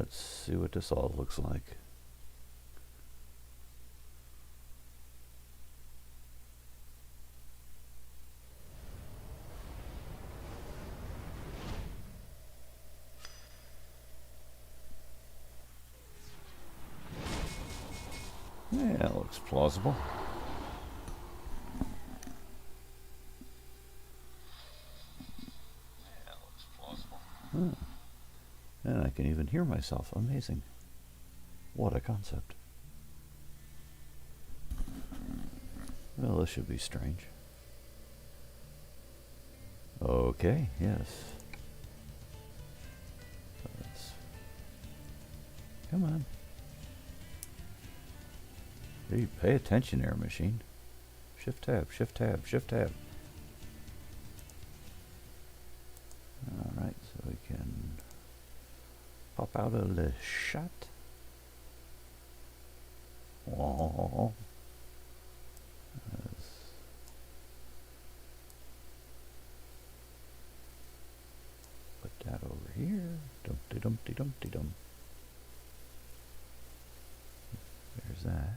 Let's see what this all looks like. Yeah, looks plausible. Huh. And I can even hear myself. Amazing. What a concept. Well, this should be strange. Okay, yes. Come on. Hey, pay attention there, machine. Shift tab, shift tab, shift tab. Alright, so we can pop out of the shot. Oh. Put that over here. Dumpty dumpty dumpty dum. There's that.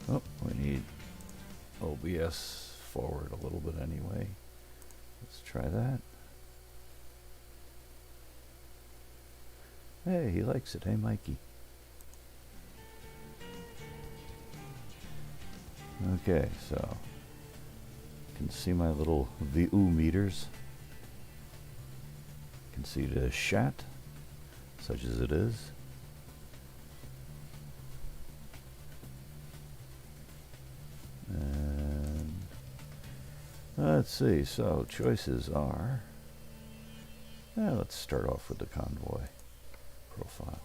Oh, we need OBS forward a little bit anyway. Let's try that. Hey, he likes it. Hey, Mikey. Okay, so you can see my little VU meters. You can see the chat, such as it is. And let's see, so choices are, let's start off with the Convoy profile.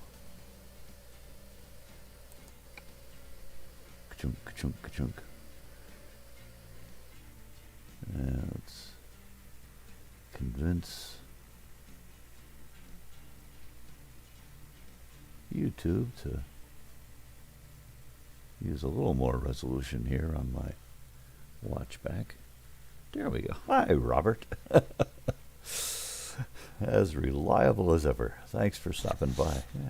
Ka-chunk, ka-chunk, ka-chunk. And let's convince YouTube to use a little more resolution here on my watchback. There we go. Hi, Robert. As reliable as ever. Thanks for stopping by. Yeah.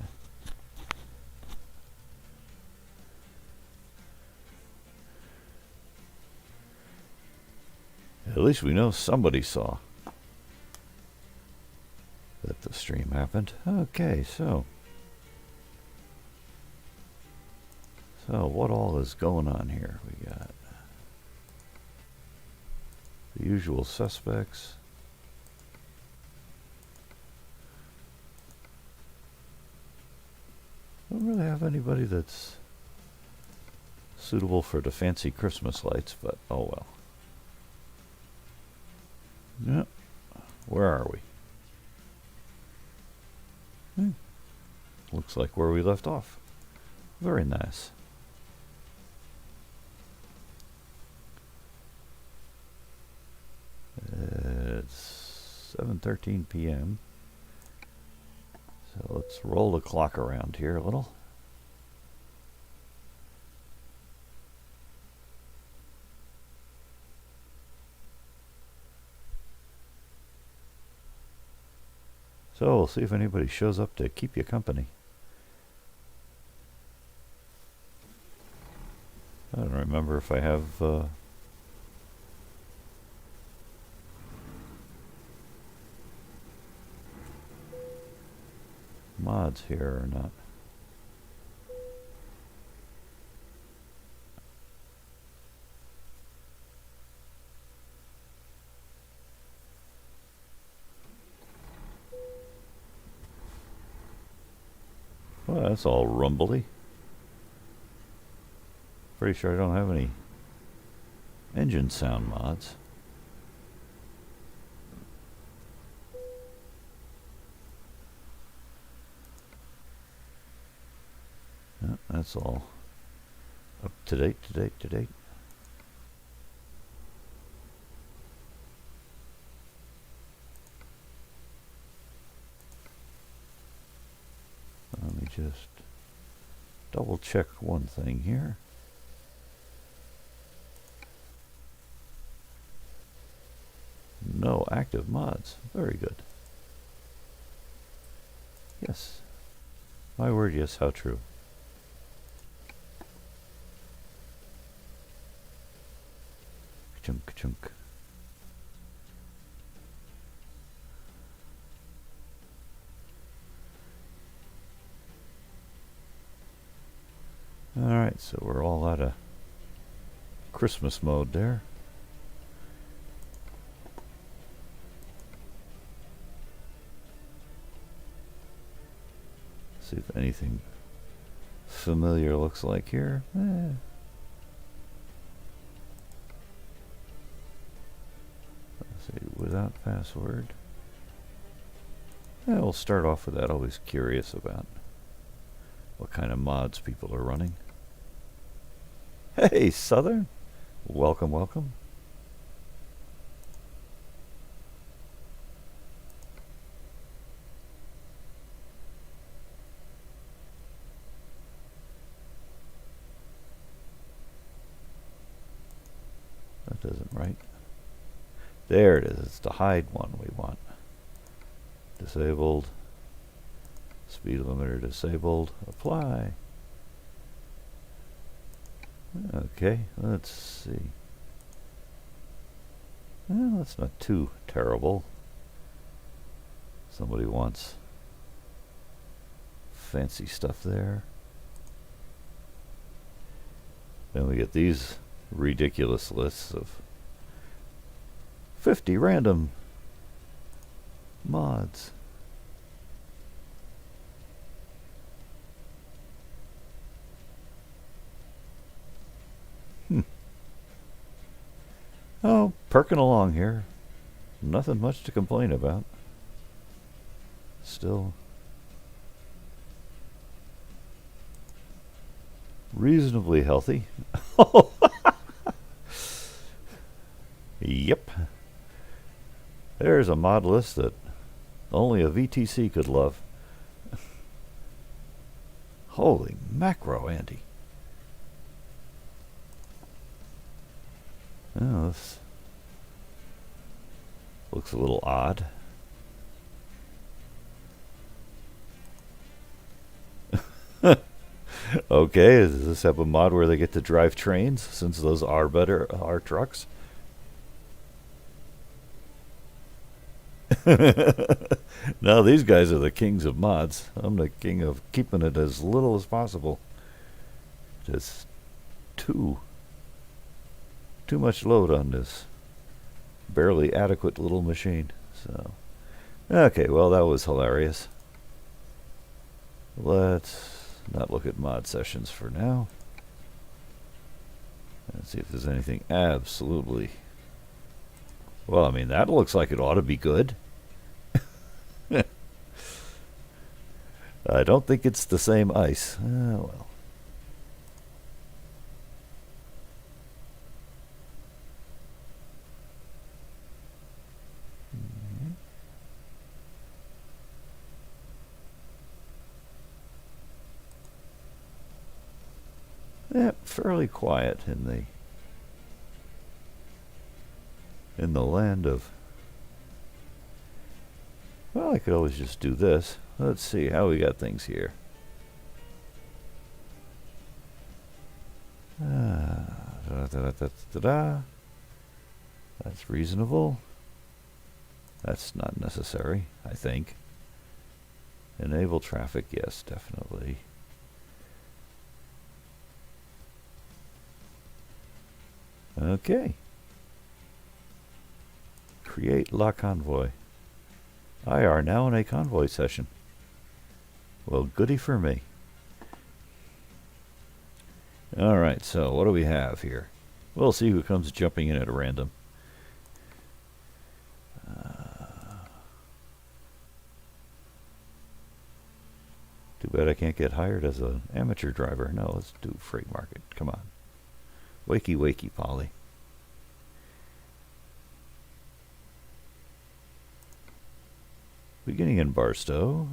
At least we know somebody saw that the stream happened. Okay, so what all is going on here? We got the usual suspects. Don't really have anybody that's suitable for the fancy Christmas lights, but oh well. Yep. Where are we? Looks like where we left off. Very nice. It's 7:13 p.m. So let's roll the clock around here a little. So we'll see if anybody shows up to keep you company. I don't remember if I have mods here or not. Well, that's all rumbly. Pretty sure I don't have any engine sound mods. Yeah, that's all up to date, to date, to date. Let me just double check one thing here. no active mods. Very good. Yes. My word, yes, how true. Chunk, chunk. Alright, so we're all out of Christmas mode there. See if anything familiar looks like here. Let's see, without password. Yeah, we'll start off with that. Always curious about what kind of mods people are running. Hey, Southern! Welcome, welcome. That isn't right. There it is. It's the hide one we want. Disabled. Speed limiter disabled. Apply. Okay, let's see. Well, that's not too terrible. Somebody wants fancy stuff there. Then we get these ridiculous lists of 50 random mods. Oh, perking along here. Nothing much to complain about. Still reasonably healthy. Yep. There's a mod list that only a VTC could love. Holy macro, Andy. Oh, this looks a little odd. Okay, does this have a mod where they get to drive trains, since those are trucks? No, these guys are the kings of mods. I'm the king of keeping it as little as possible. Just too much load on this barely adequate little machine. So, okay, well, that was hilarious. Let's not look at mod sessions for now. Let's see if there's anything absolutely... Well, I mean, that looks like it ought to be good. I don't think it's the same ice. Well. Yeah, fairly quiet in the land of... Well, I could always just do this. Let's see how we got things here. That's reasonable. That's not necessary, I think. Enable traffic, yes, definitely. Okay. Create La Convoy. I are now in a convoy session. Well, goody for me. Alright, so what do we have here? We'll see who comes jumping in at random. Too bad I can't get hired as an amateur driver. No, let's do freight market. Come on. Wakey, wakey, Polly. Beginning in Barstow.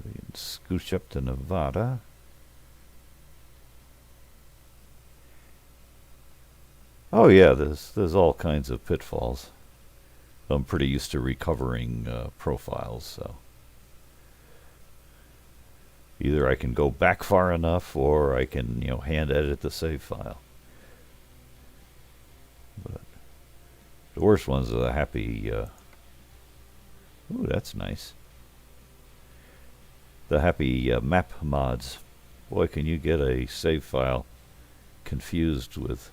We can scooch up to Nevada. Oh yeah, there's all kinds of pitfalls. I'm pretty used to recovering profiles, so either I can go back far enough, or I can hand edit the save file. But the worst ones are the happy. Ooh, that's nice. The happy map mods. Boy, can you get a save file confused with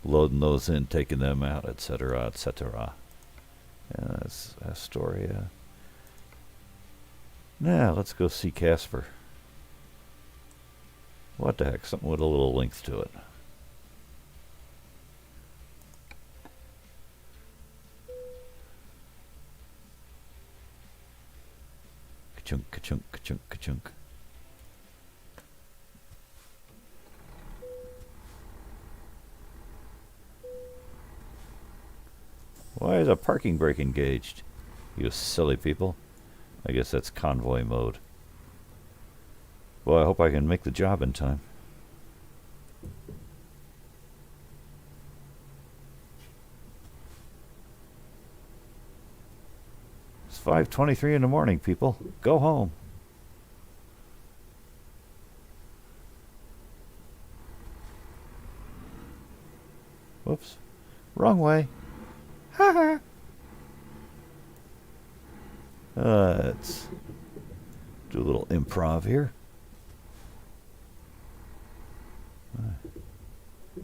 loading those in, taking them out, etc., etc. Yeah, that's Astoria. Now, let's go see Casper. What the heck? Something with a little length to it. Ka-chunk, ka-chunk, ka-chunk, ka-chunk. Why is a parking brake engaged? You silly people. I guess that's convoy mode. Well, I hope I can make the job in time. It's 5:23 in the morning, people. Go home. Whoops. Wrong way. Ha ha. Let's do a little improv here.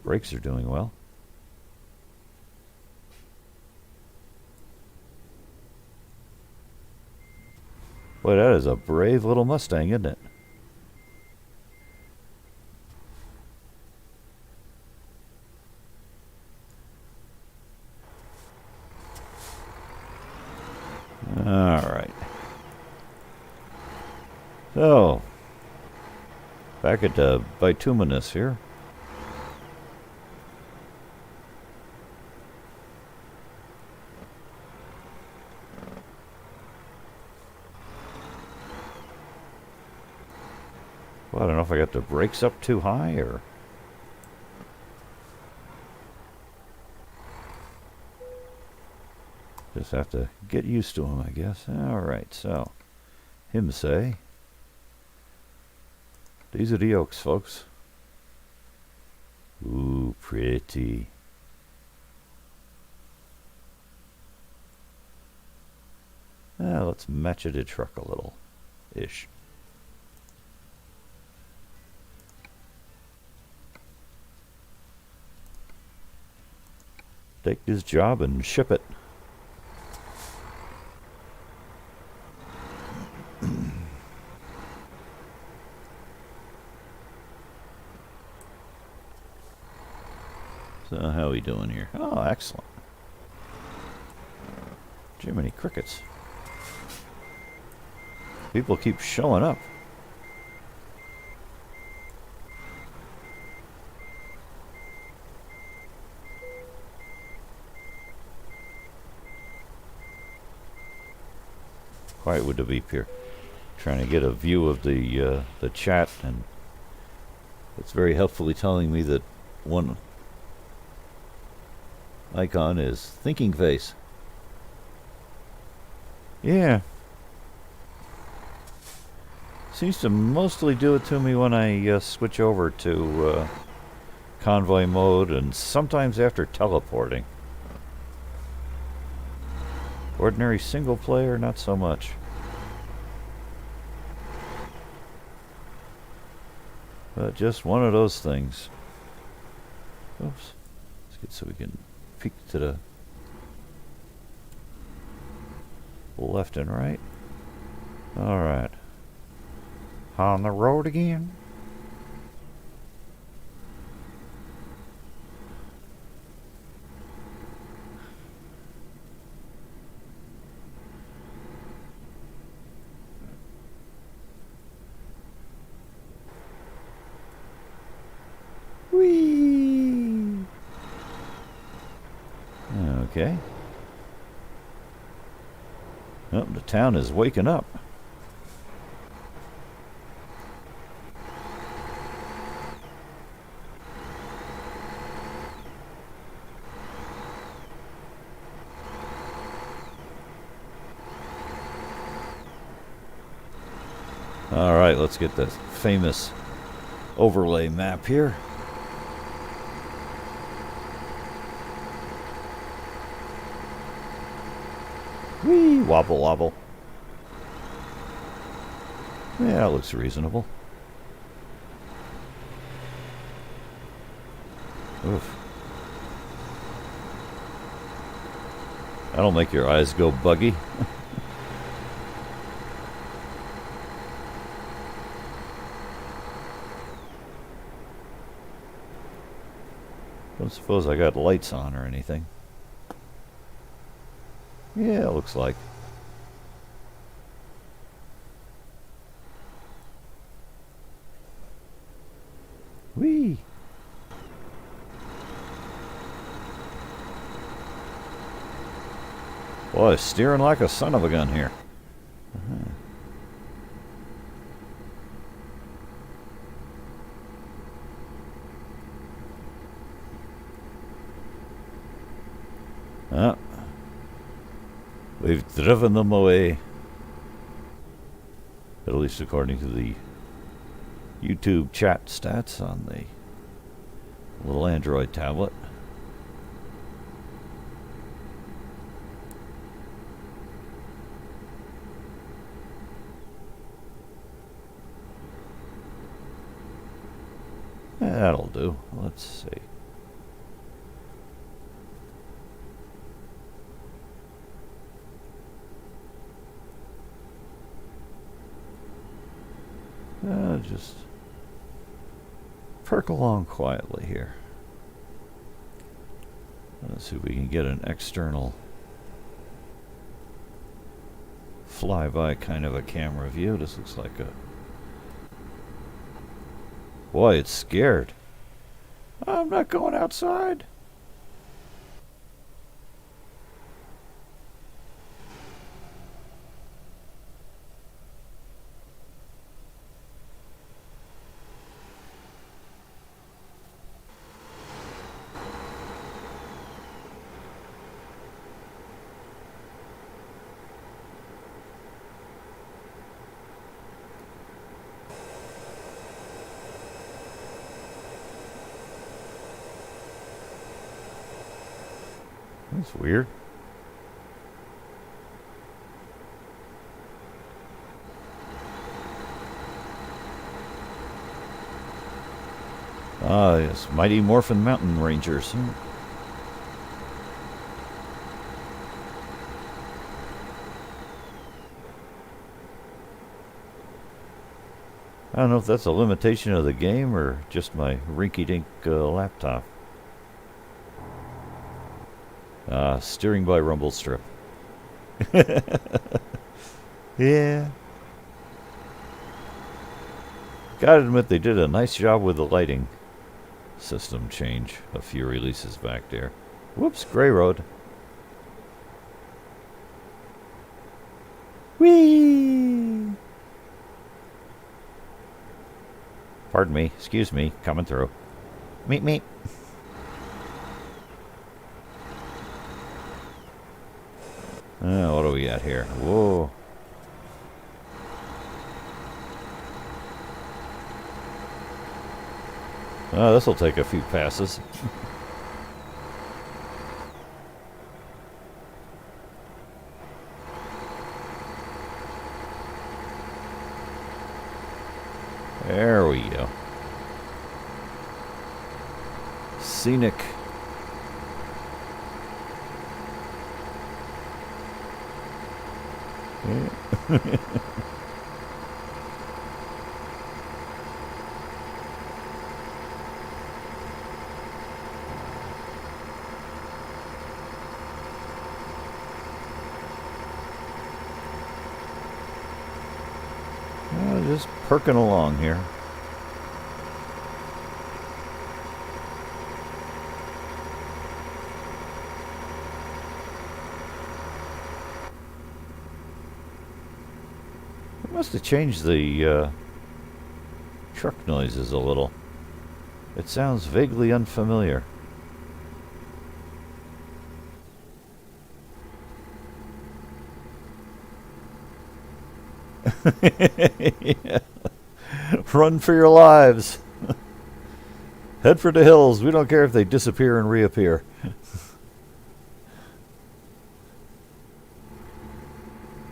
Brakes are doing well. Boy, that is a brave little Mustang, isn't it? Alright. So, back at Bituminous here. Well, I don't know if I got the brakes up too high or... Just have to get used to them, I guess. Alright, so... Him say... These are the oaks, folks. Ooh, pretty. Let's match it to truck a little. Ish. Take this job and ship it. So how are we doing here? Oh, excellent. Jiminy crickets. People keep showing up. Quiet with the beep here. Trying to get a view of the chat, and it's very helpfully telling me that one icon is thinking face. Yeah. Seems to mostly do it to me when I switch over to convoy mode, and sometimes after teleporting. Ordinary single player, not so much. But just one of those things. Oops. Let's get so we can peek to the left and right. Alright. On the road again. Whee! Okay. Oh, the town is waking up. Alright, let's get the famous overlay map here. Whee! Wobble wobble. Yeah, it looks reasonable. Oof. That'll make your eyes go buggy. Don't suppose I got lights on or anything. Yeah, it looks like. Whee! Boy, steering like a son of a gun here. We've driven them away. At least according to the YouTube chat stats on the little Android tablet. That'll do. Let's see. Just perk along quietly here. Let's see if we can get an external flyby kind of a camera view. This looks like a... Boy, it's scared. I'm not going outside. That's weird. Ah, yes, Mighty Morphin Mountain Rangers. I don't know if that's a limitation of the game or just my rinky-dink laptop. Steering by rumble strip. Yeah. Gotta admit they did a nice job with the lighting system change a few releases back there. Whoops, gray road. Whee! Pardon me, excuse me, coming through. Meet me. What do we got here? Whoa. Oh, this will take a few passes. There we go. Scenic. Yeah. Just perking along here. I must have changed the truck noises a little. It sounds vaguely unfamiliar. Yeah. Run for your lives. Head for the hills. We don't care if they disappear and reappear.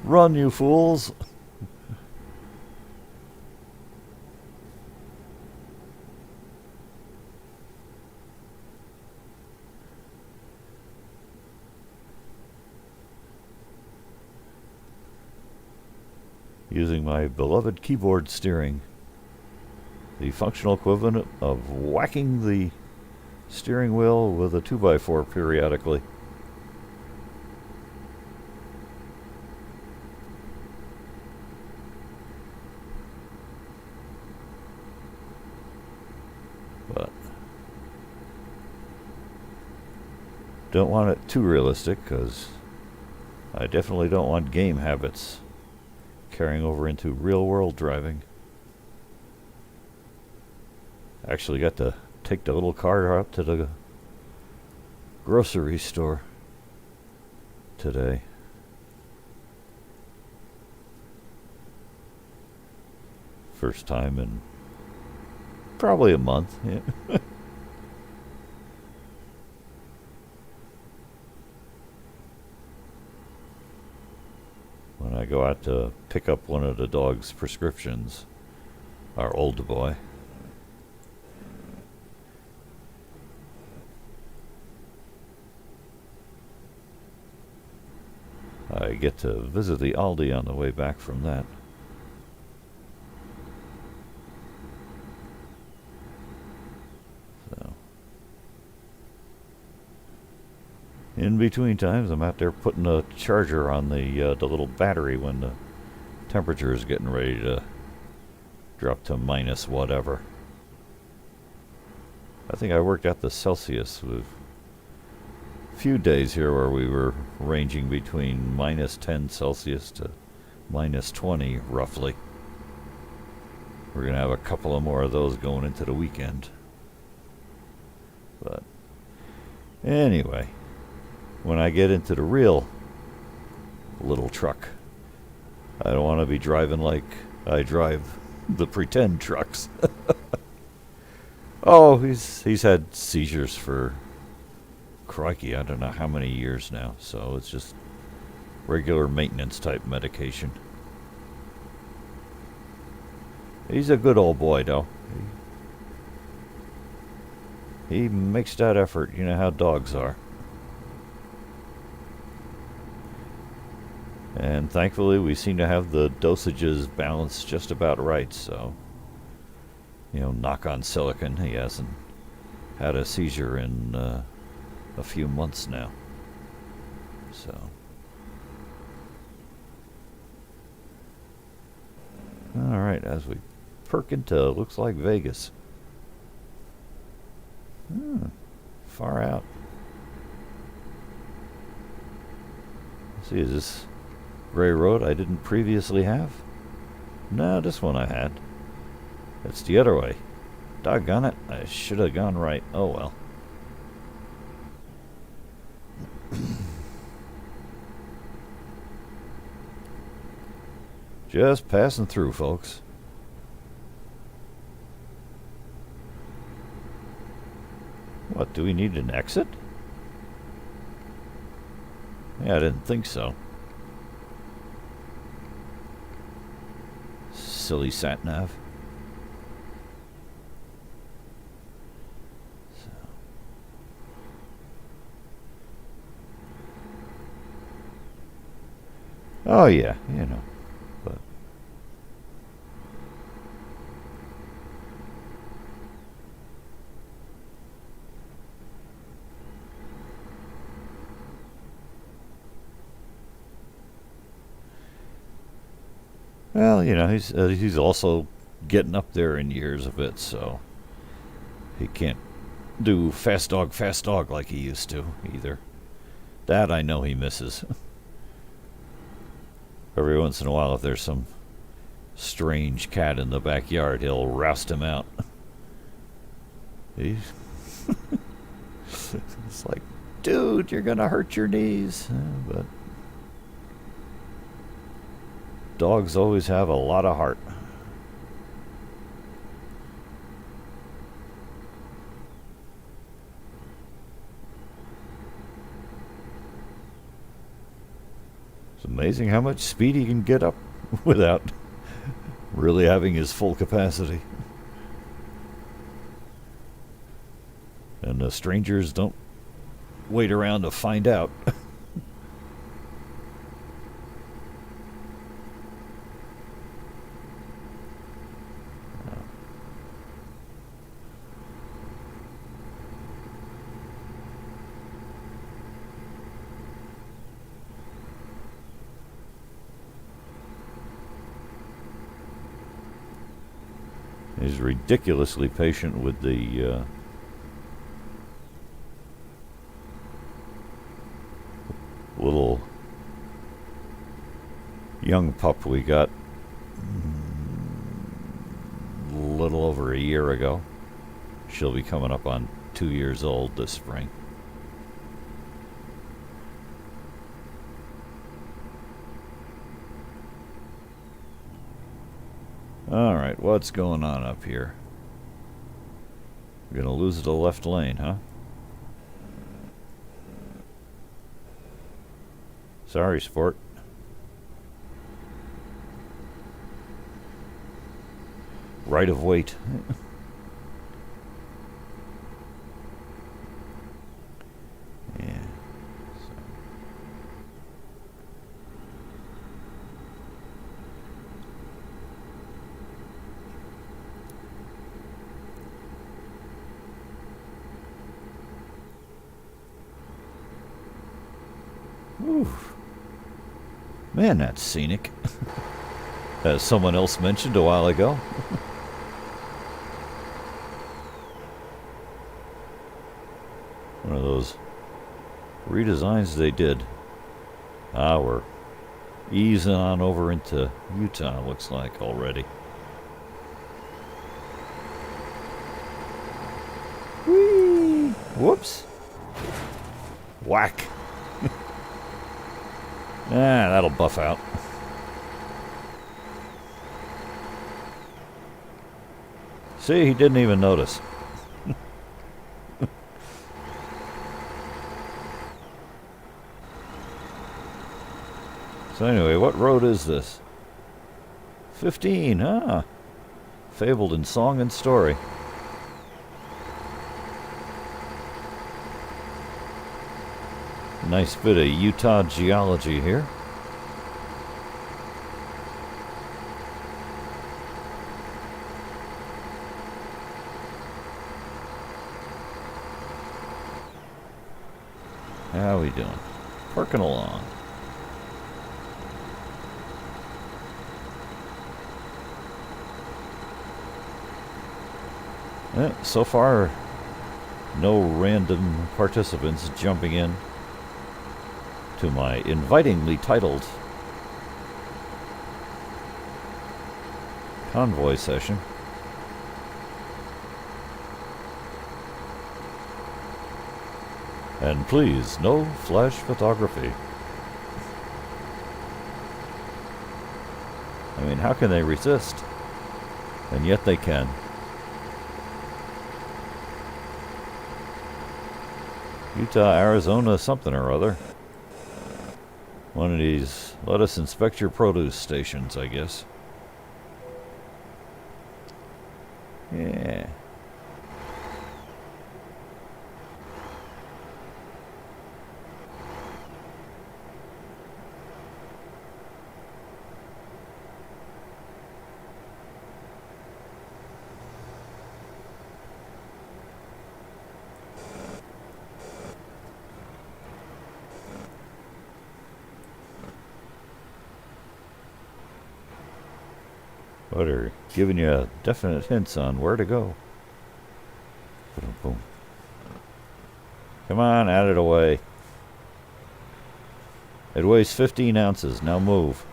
Run, you fools. Using my beloved keyboard steering. The functional equivalent of whacking the steering wheel with a 2x4 periodically. But don't want it too realistic, because I definitely don't want game habits carrying over into real world driving. Actually got to take the little car out to the grocery store today. First time in probably a month. Yeah. When I go out to pick up one of the dog's prescriptions, our old boy, I get to visit the Aldi on the way back from that. So, in between times, I'm out there putting a charger on the little battery when the temperature is getting ready to drop to minus whatever. I think I worked out the Celsius with a few days here where we were ranging between minus 10 Celsius to minus 20 roughly. We're going to have a couple of more of those going into the weekend. But anyway, when I get into the real little truck, I don't want to be driving like I drive the pretend trucks. Oh, he's had seizures for, crikey, I don't know how many years now. So it's just regular maintenance type medication. He's a good old boy, though. He makes that effort. You know how dogs are. And thankfully, we seem to have the dosages balanced just about right. So, you know, knock on silicon, he hasn't had a seizure in a few months now. So, all right, as we perk into looks like Vegas. Far out. Let's see, is this gray road I didn't previously have? No, this one I had. It's the other way. Doggone it, I should have gone right. Oh well. Just passing through, folks. What, do we need an exit? Yeah, I didn't think so. Silly sat-nav. So. Oh yeah, you know. But well, you know, he's also getting up there in years a bit, so he can't do fast dog like he used to either. That I know he misses. Every once in a while, if there's some strange cat in the backyard, he'll roust him out. He's it's like, dude, you're gonna hurt your knees. But dogs always have a lot of heart. It's amazing how much speed he can get up without really having his full capacity. And the strangers don't wait around to find out. He's ridiculously patient with the little young pup we got a little over a year ago. She'll be coming up on 2 years old this spring. Alright, what's going on up here? We're gonna lose the left lane, huh? Sorry, sport. Right of weight. Yeah. Oof. Man, that's scenic. As someone else mentioned a while ago. One of those redesigns they did. We're easing on over into Utah, looks like, already. Whee! Whoops. Whack. That'll buff out. See, he didn't even notice. So anyway, what road is this? 15, fabled in song and story. Nice bit of Utah geology here. How we doing? Working along. So far, no random participants jumping in to my invitingly titled convoy session. And please, no flash photography. I mean, how can they resist? And yet they can. Utah, Arizona, something or other. One of these let us inspect your produce stations, I guess. Yeah. But are giving you definite hints on where to go. Boom, boom. Come on, add it away. It weighs 15 ounces. Now move.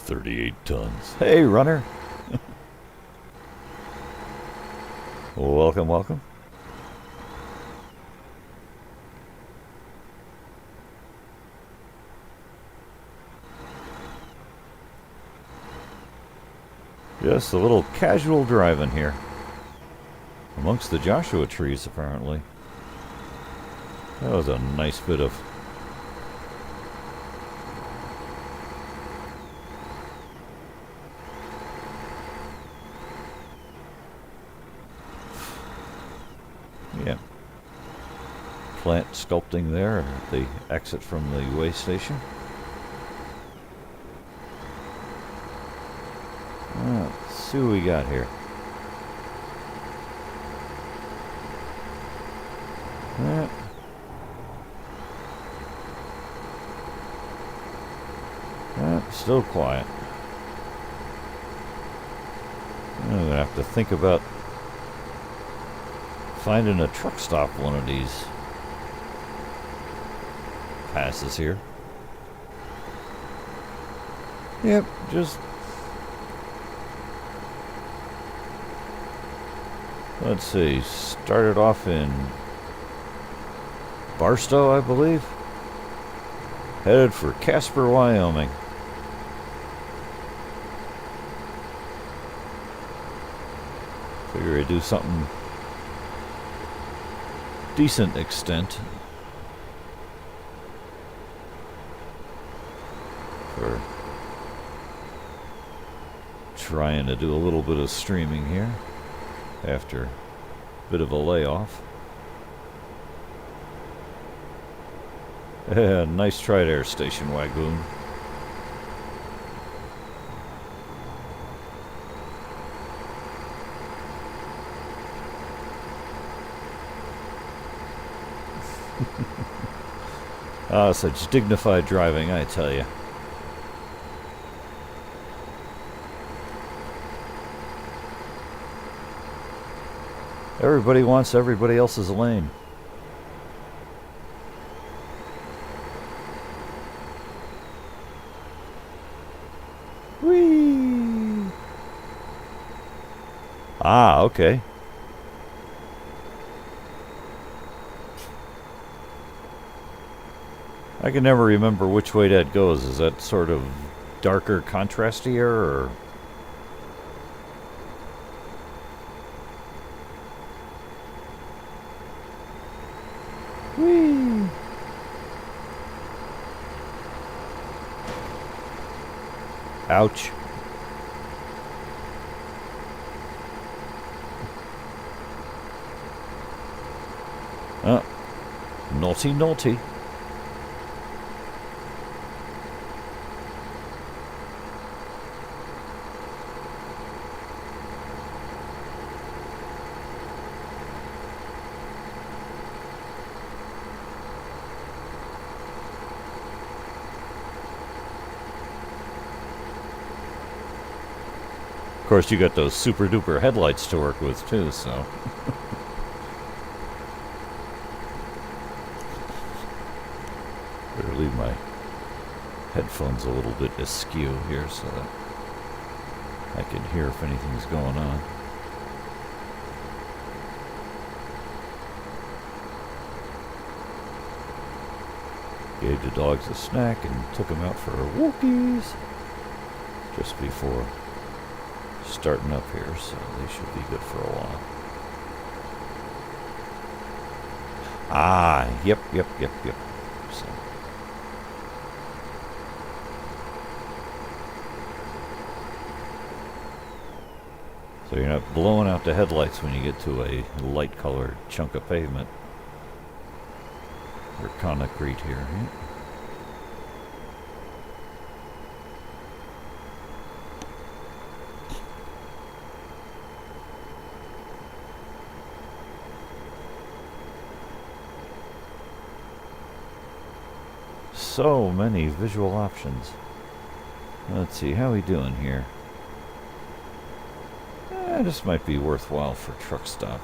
$38 tons. Hey, runner. Welcome, welcome. Just a little casual driving here. Amongst the Joshua trees, apparently. That was a nice bit of... Yeah. Plant sculpting there at the exit from the way station. Let's see what we got here. Still quiet. I'm going to have to think about finding a truck stop one of these passes here. Yep, just... Let's see, started off in Barstow, I believe. Headed for Casper, Wyoming. Figure I'd do something decent extent for trying to do a little bit of streaming here after a bit of a layoff. Nice try there, Station Wagoon. Such dignified driving, I tell you. Everybody wants everybody else's lane. Whee! Ah, okay. I can never remember which way that goes. Is that sort of darker, contrastier, or... Whee! Ouch. Oh. Naughty, naughty. Of course, you got those super duper headlights to work with too, so. Better leave my headphones a little bit askew here so that I can hear if anything's going on. Gave the dogs a snack and took them out for walkies just before starting up here, so they should be good for a while. Ah, yep. So you're not blowing out the headlights when you get to a light-colored chunk of pavement or concrete here. Yeah. So many visual options. Let's see, how are we doing here? This might be worthwhile for truck stop.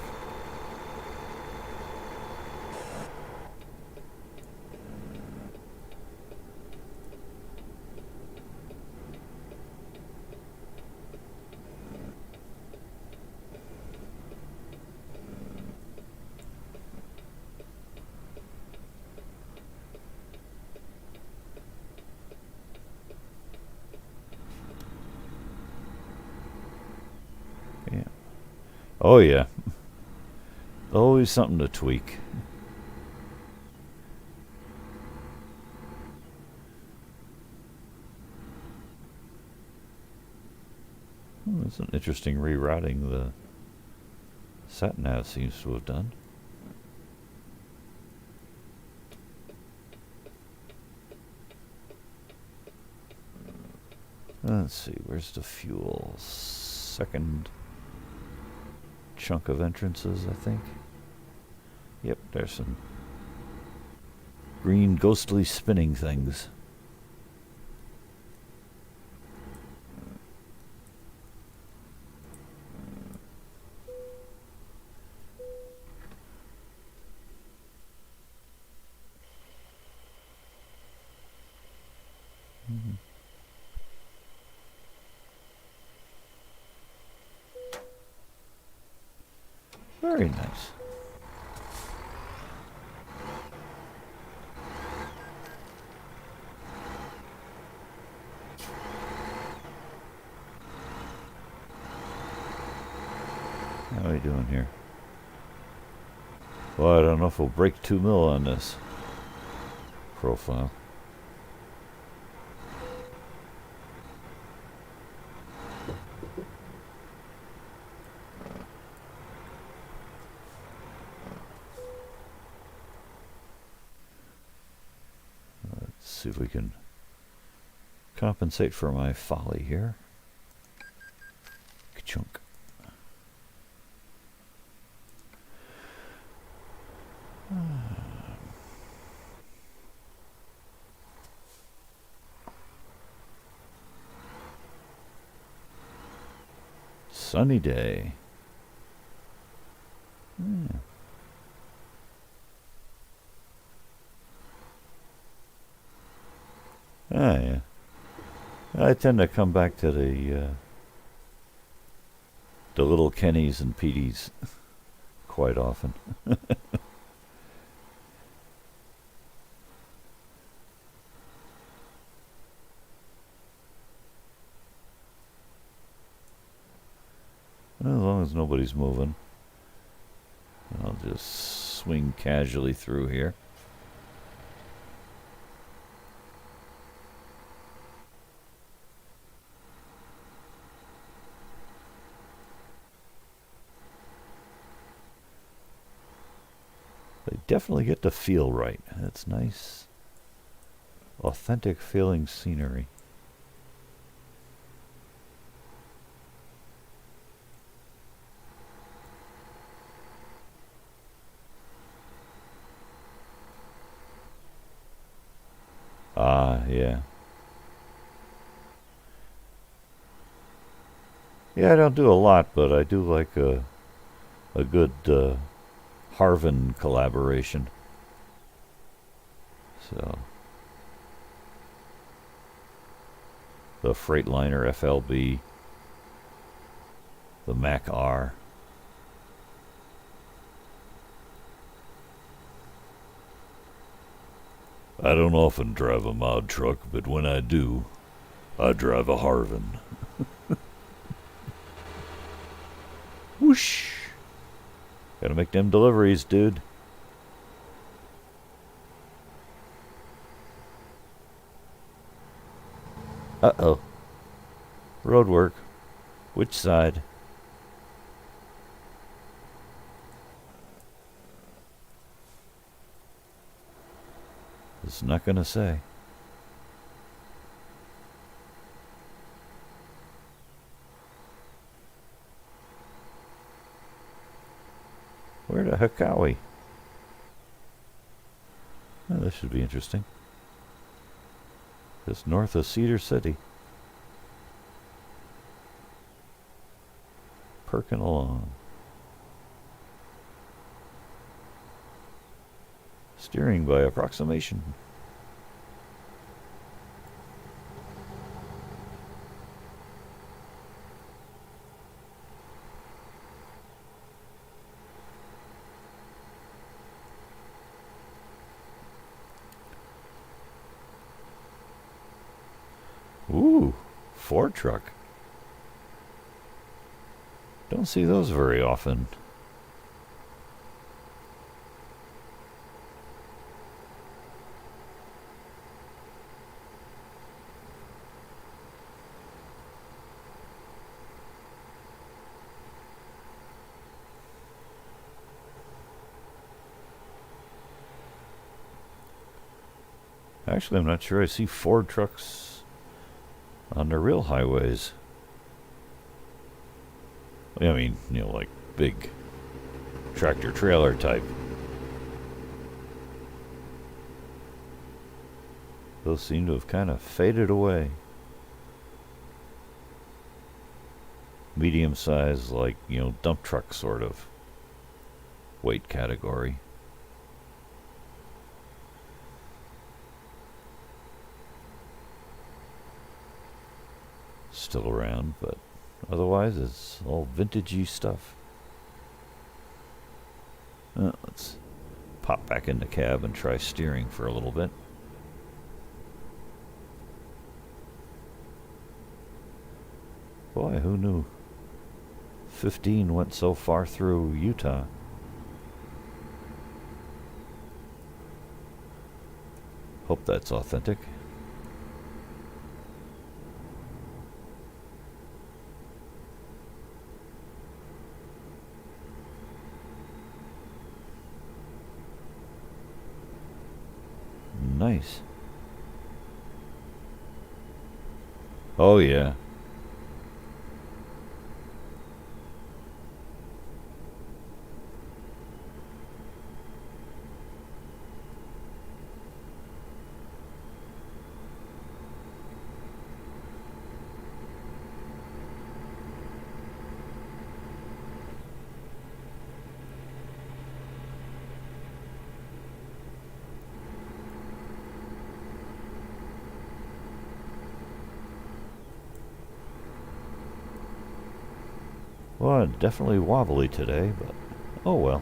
Oh yeah, always something to tweak. That's an interesting rerouting the sat-nav seems to have done. Let's see, where's the fuel? Second chunk of entrances, I think. Yep, there's some green ghostly spinning things. Very nice. How are we doing here? Well, I don't know if we'll break 2 mil on this profile. Let's see if we can compensate for my folly here. Ka-chunk. Sunny day. Yeah. Ah, yeah. I tend to come back to the little Kennys and Petey's quite often. As long as nobody's moving, I'll just swing casually through here. They definitely get the feel right. That's nice, authentic feeling scenery. Ah, yeah. Yeah, I don't do a lot, but I do like a good Harvin collaboration. So the Freightliner FLB, the Mac R. I don't often drive a mod truck, but when I do, I drive a Harvin. Whoosh! Gotta make them deliveries, dude. Uh-oh. Road work. Which side? It's not gonna say. Where the heck are we? Oh, this should be interesting. Just north of Cedar City. Perking along. Steering by approximation. Ooh, Ford truck. Don't see those very often. Actually, I'm not sure I see Ford trucks on the real highways. I mean, like big tractor trailer type. Those seem to have kind of faded away. Medium size, like, dump truck sort of weight category. Still around, but otherwise it's all vintagey stuff. Let's pop back in the cab and try steering for a little bit. Boy, who knew 15 went so far through Utah? Hope that's authentic. Nice. Oh yeah. Well, definitely wobbly today, but oh well.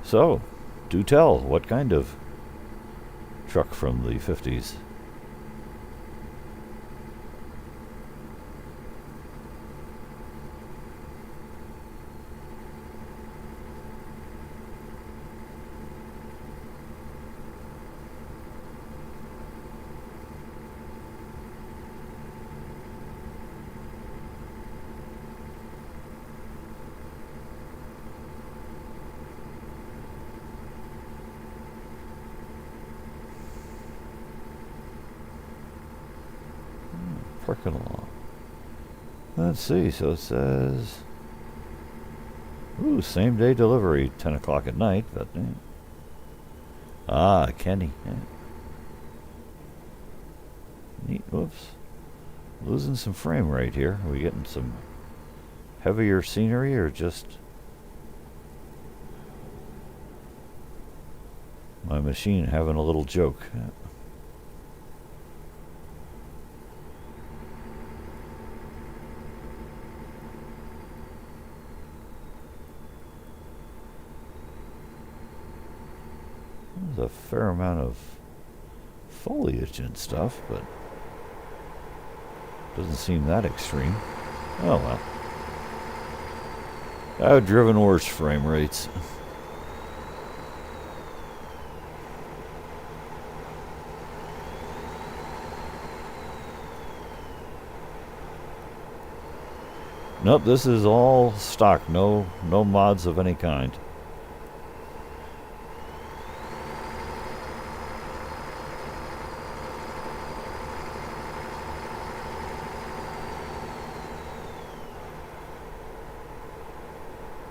So, do tell, what kind of truck from the 50s? Parking lot. Let's see, so it says, ooh, same day delivery, 10 o'clock at night, but, Kenny. Yeah. Neat, whoops. Losing some frame rate here. Are we getting some heavier scenery or just my machine having a little joke? There's a fair amount of foliage and stuff, but doesn't seem that extreme. Oh well. I've driven worse frame rates. Nope, this is all stock. No mods of any kind.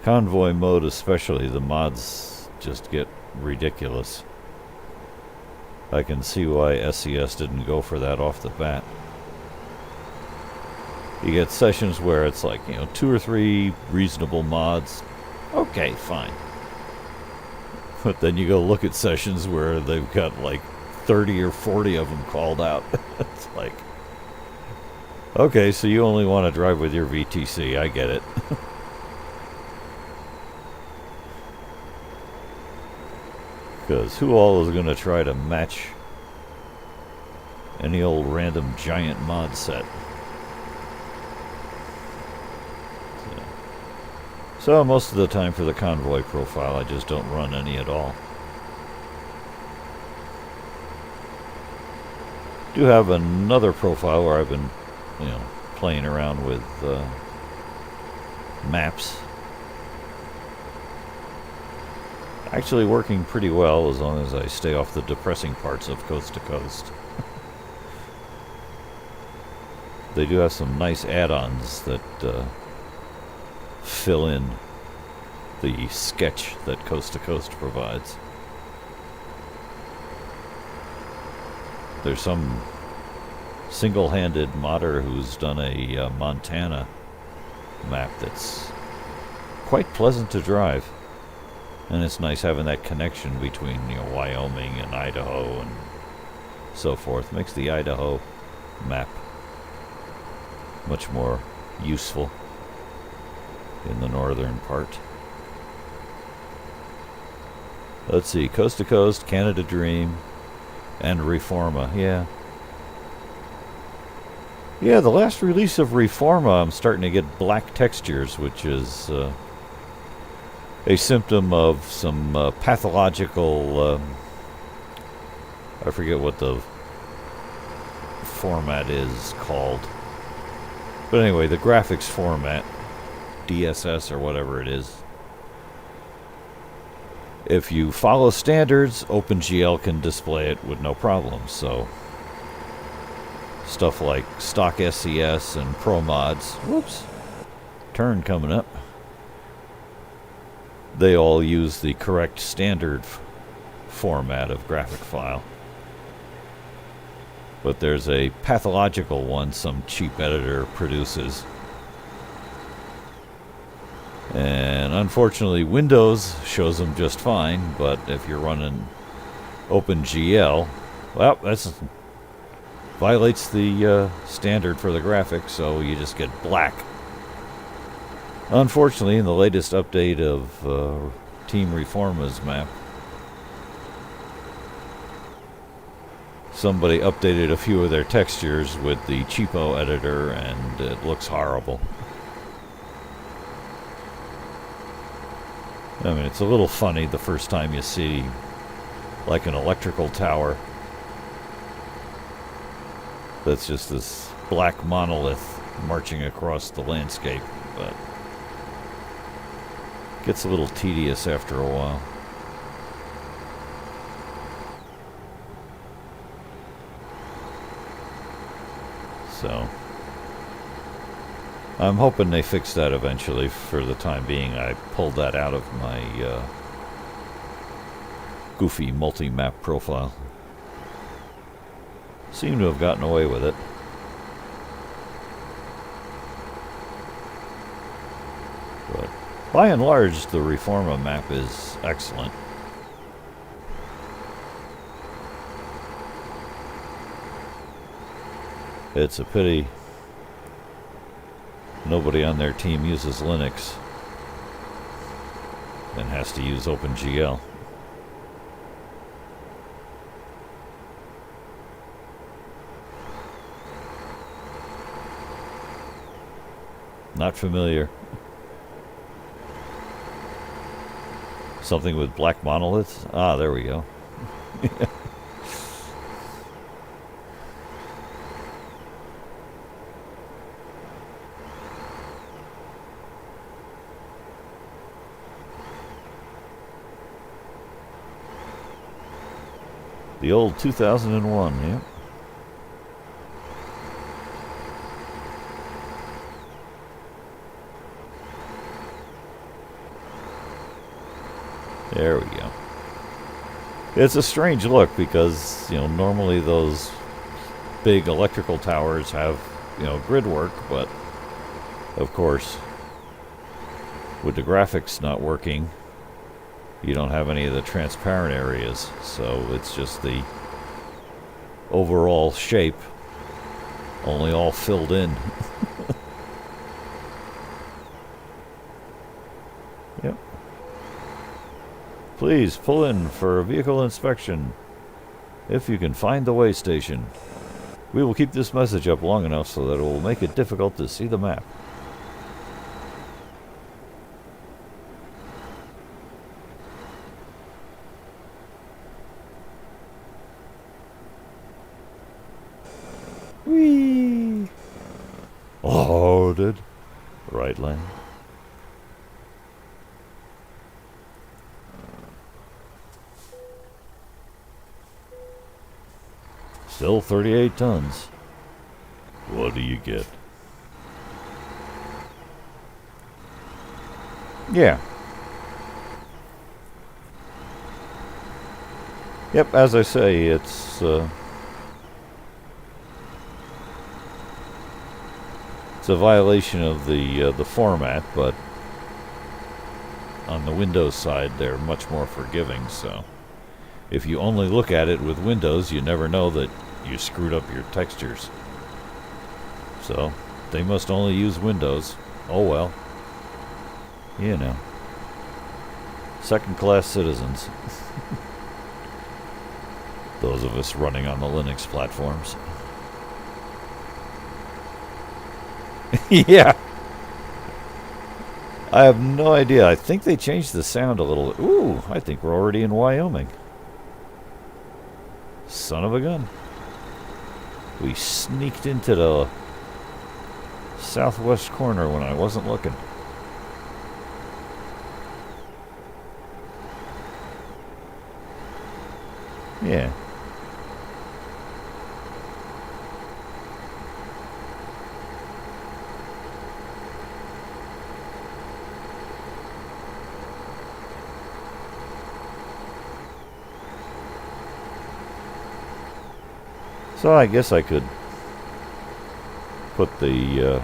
Convoy mode especially, the mods just get ridiculous. I can see why SES didn't go for that off the bat. You get sessions where it's like, 2 or 3 reasonable mods. Okay, fine. But then you go look at sessions where they've got like 30 or 40 of them called out. It's like, okay, so you only want to drive with your VTC. I get it. Because who all is going to try to match any old random giant mod set? So most of the time for the Convoy profile, I just don't run any at all. Do have another profile where I've been, playing around with maps. Actually working pretty well as long as I stay off the depressing parts of Coast to Coast. They do have some nice add-ons that fill in the sketch that Coast to Coast provides. There's some single-handed modder who's done a Montana map that's quite pleasant to drive. And it's nice having that connection between, Wyoming and Idaho and so forth. Makes the Idaho map much more useful in the northern part. Let's see, Coast to Coast, Canada Dream, and Reforma. Yeah, the last release of Reforma, I'm starting to get black textures, which is a symptom of some pathological, I forget what the format is called. But anyway, the graphics format, DSS or whatever it is. If you follow standards, OpenGL can display it with no problem. So stuff like stock SCS and Pro Mods, whoops, turn coming up. They all use the correct standard format of graphic file. But there's a pathological one some cheap editor produces. And unfortunately, Windows shows them just fine, but if you're running OpenGL, well, that violates the standard for the graphics, so you just get black. Unfortunately, in the latest update of Team Reforma's map, somebody updated a few of their textures with the cheapo editor, and it looks horrible. I mean, it's a little funny the first time you see, like, an electrical tower that's just this black monolith marching across the landscape, but it gets a little tedious after a while. So I'm hoping they fix that eventually. For the time being, I pulled that out of my goofy multi-map profile. Seem to have gotten away with it. But by and large, the Reforma map is excellent. It's a pity nobody on their team uses Linux and has to use OpenGL. Not familiar. Something with black monoliths? Ah, there we go. The old 2001, yeah. There we go. It's a strange look because, normally those big electrical towers have, grid work, but of course, with the graphics not working, you don't have any of the transparent areas, so it's just the overall shape, only all filled in. Yep. Please pull in for a vehicle inspection if you can find the way station. We will keep this message up long enough so that it will make it difficult to see the map. Whee! Loaded. Right lane. Still 38 tons. What do you get? Yeah. Yep, as I say, it's a violation of the format, but on the Windows side, they're much more forgiving, so if you only look at it with Windows, you never know that you screwed up your textures. So, they must only use Windows. Oh well. You know. Second-class citizens. Those of us running on the Linux platforms. Yeah. I have no idea. I think they changed the sound a little. Ooh, I think we're already in Wyoming. Son of a gun. We sneaked into the southwest corner when I wasn't looking. Yeah. So I guess I could put the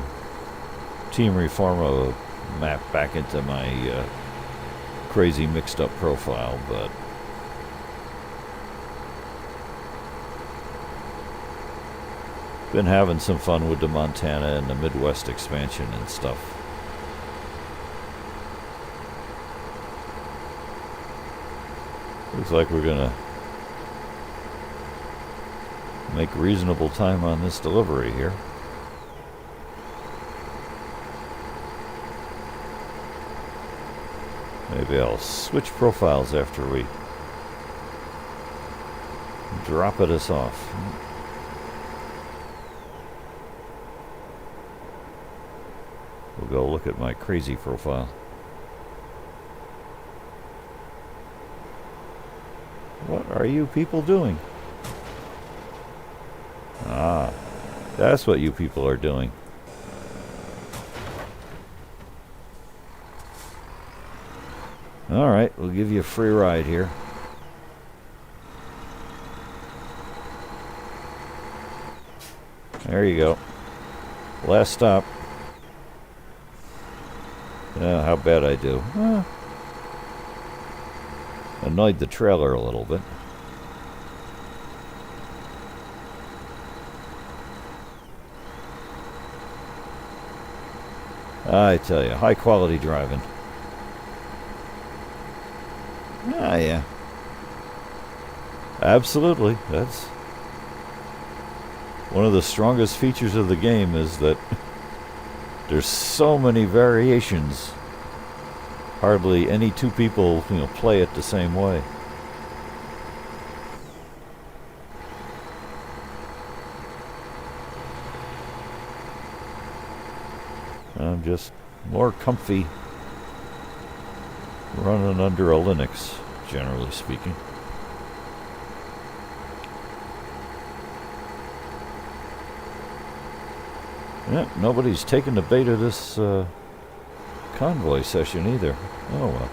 Team Reforma map back into my crazy mixed up profile, but been having some fun with the Montana and the Midwest expansion and stuff. Looks like we're gonna make reasonable time on this delivery here. Maybe I'll switch profiles after we drop us off. We'll go look at my crazy profile. What are you people doing? Ah, that's what you people are doing. Alright, we'll give you a free ride here. There you go. Last stop. How bad I do. Annoyed the trailer a little bit. I tell you, high quality driving. Ah, yeah. Absolutely. That's one of the strongest features of the game, is that there's so many variations. Hardly any two people, play it the same way. I'm just more comfy running under a Linux, generally speaking. Yeah, nobody's taken the bait of this Convoy session either. Oh well.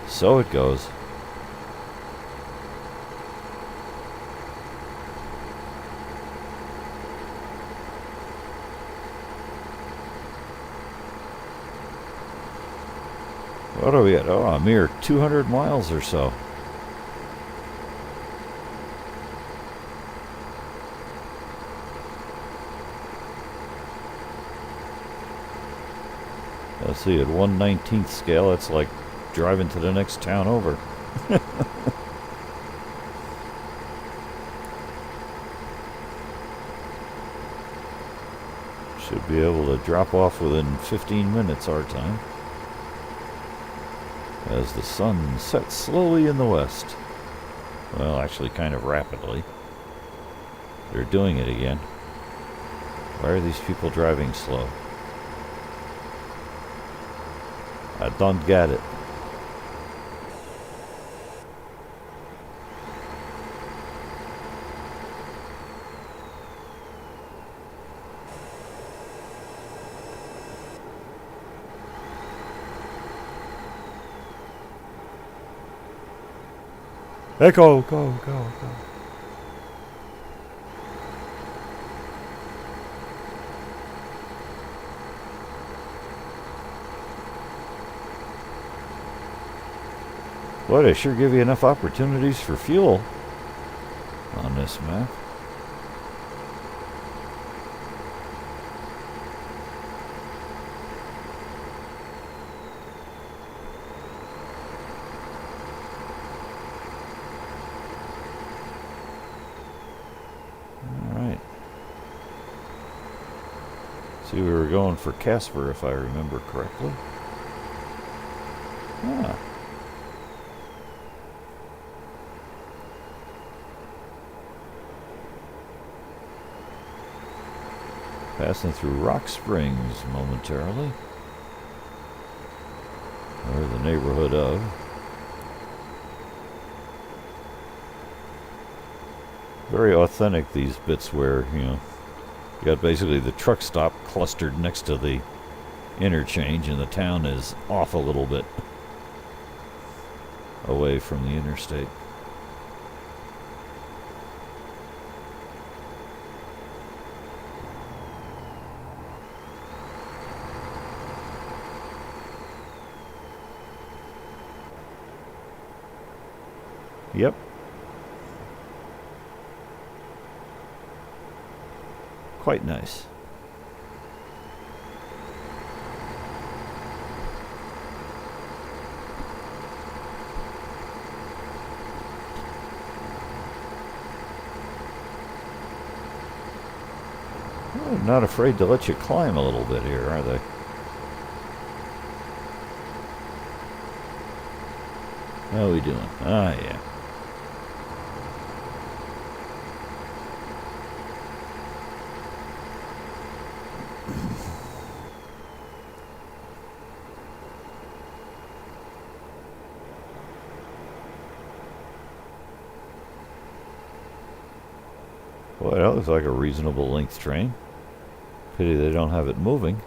So it goes. What are we at? Oh, a mere 200 miles or so. Let's see, at 1/19th scale, it's like driving to the next town over. Should be able to drop off within 15 minutes our time, as the sun sets slowly in the west. Well, actually kind of rapidly. They're doing it again. Why are these people driving slow? I don't get it. Echo, go, go, go. Boy, they sure give you enough opportunities for fuel on this map. Alright. See, we were going for Casper, if I remember correctly. Ah. Passing through Rock Springs momentarily. Or the neighborhood of. Very authentic, these bits where, you got basically the truck stop clustered next to the interchange and the town is off a little bit away from the interstate. Yep. Quite nice. Oh, not afraid to let you climb a little bit here, are they? How are we doing? Ah, yeah. Boy, that looks like a reasonable length train. Pity they don't have it moving.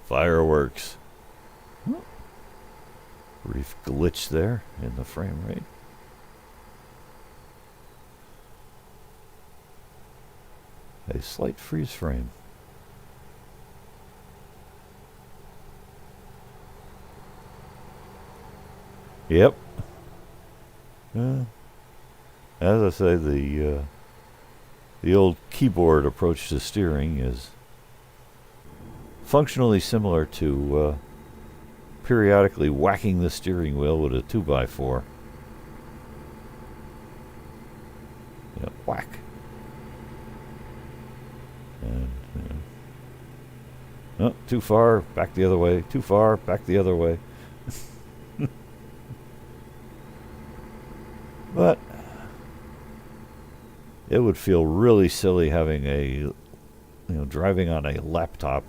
Fireworks. Brief glitch there in the frame rate. A slight freeze frame. Yep. As I say, the old keyboard approach to steering is functionally similar to periodically whacking the steering wheel with a 2x4. Whack. And, oh, too far, back the other way. Too far, back the other way. But it would feel really silly having driving on a laptop